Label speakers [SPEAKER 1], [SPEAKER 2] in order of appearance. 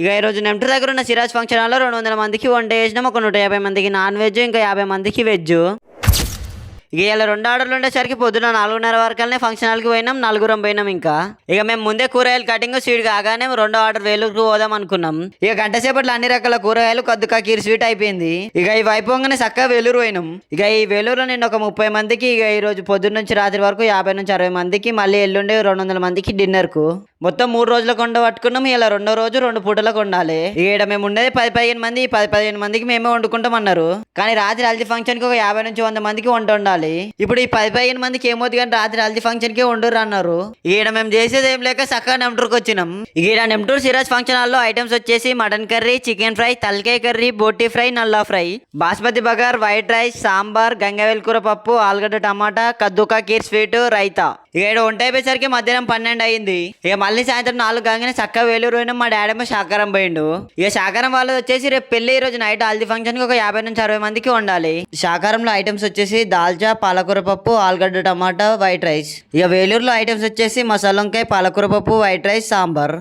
[SPEAKER 1] ఇక ఈ రోజు నెంటర్ దగ్గర ఉన్న సిరాజ్ ఫంక్షన్ హాల్లో 200 మందికి వంట చేసినాం. ఒక 150 మందికి నాన్ వెజ్, ఇంకా 50 మందికి వెజ్. ఇక ఇలా 2 ఆర్డర్లు ఉండేసరికి పొద్దున 4:30 వరకల్నే ఫంక్షన్ హాల్కి పోయినాం. 4 పోయినాం. ఇంకా ఇక మేము ముందే కూరగాయలు కటింగ్ స్వీట్ కాగానే 2వ ఆర్డర్ వేలూరుకు పోదాం అనుకున్నాం. ఇక గంట సేపట్లో అన్ని రకాల కూరగాయలు కద్దుకా కీర్ స్వీట్ అయిపోయింది. ఇక ఇవి అయిపోగానే చక్కగా వేలూరు పోయినాం. ఇక ఈ వేలూరులో నేను ఒక 30 మందికి, ఇక ఈ రోజు పొద్దున్న నుంచి రాత్రి వరకు 50 నుంచి 60 మందికి, మళ్ళీ ఎల్లుండి 200 మందికి డిన్నర్ కు మొత్తం 3 రోజుల కొండ పట్టుకున్నాం. ఇలా 2వ రోజు 2 పూటలకు వండాలి. ఇక్కడ మేము ఉండేది 10-15 మంది. 10-15 మందికి మేమే వండుకుంటాం అన్నారు. కానీ రాత్రి హల్దీ ఫంక్షన్ కి ఒక 50 నుంచి 100 మందికి వంట ఉండాలి. ఇప్పుడు ఈ 10-15 మందికి ఏమవుతుంది కానీ రాత్రి హల్దీ ఫంక్షన్ కి వండురు అన్నారు. ఈడ మేము చేసేది ఏం లేక చక్కగా నెమ్టూర్కి వచ్చినాం. ఈడ నెమ్టూర్ సిరాజ్ ఫంక్షన్ హాల్లో ఐటమ్స్ వచ్చేసి మటన్ కర్రీ, చికెన్ ఫ్రై, తలకాయ కర్రీ, బోటీ ఫ్రై, నల్లా fry, basmati bagar, white rice, sambar, గంగవేల్ కూర పప్పు, ఆలుగడ్డ టమాటా, కద్దుకా కీర్ స్వీట్, రైతా. ఇక వంట అయిపోయేసరికి మధ్యాహ్నం 12 అయింది. ఇక మళ్ళీ సాయంత్రం 4 కాగానే చక్కగా వేలూరు పోయినాం. మా డాడేమో శాకారం పోయిండు. ఇక శాకారం వాళ్ళు వచ్చేసి రేపు పెళ్లి, ఈ రోజు నైట్ హల్దీ ఫంక్షన్ కి ఒక 50 నుంచి 60 మందికి వండాలి. శాకారంలో ఐటమ్స్ వచ్చేసి దాల్చా, పాలకూర పప్పు, ఆలుగడ్డ టమాటా, వైట్ రైస్. ఇక వేలూరులో ఐటమ్స్ వచ్చేసి మసాలా వంకాయ, పాలకూర పప్పు, వైట్ రైస్, సాంబార్.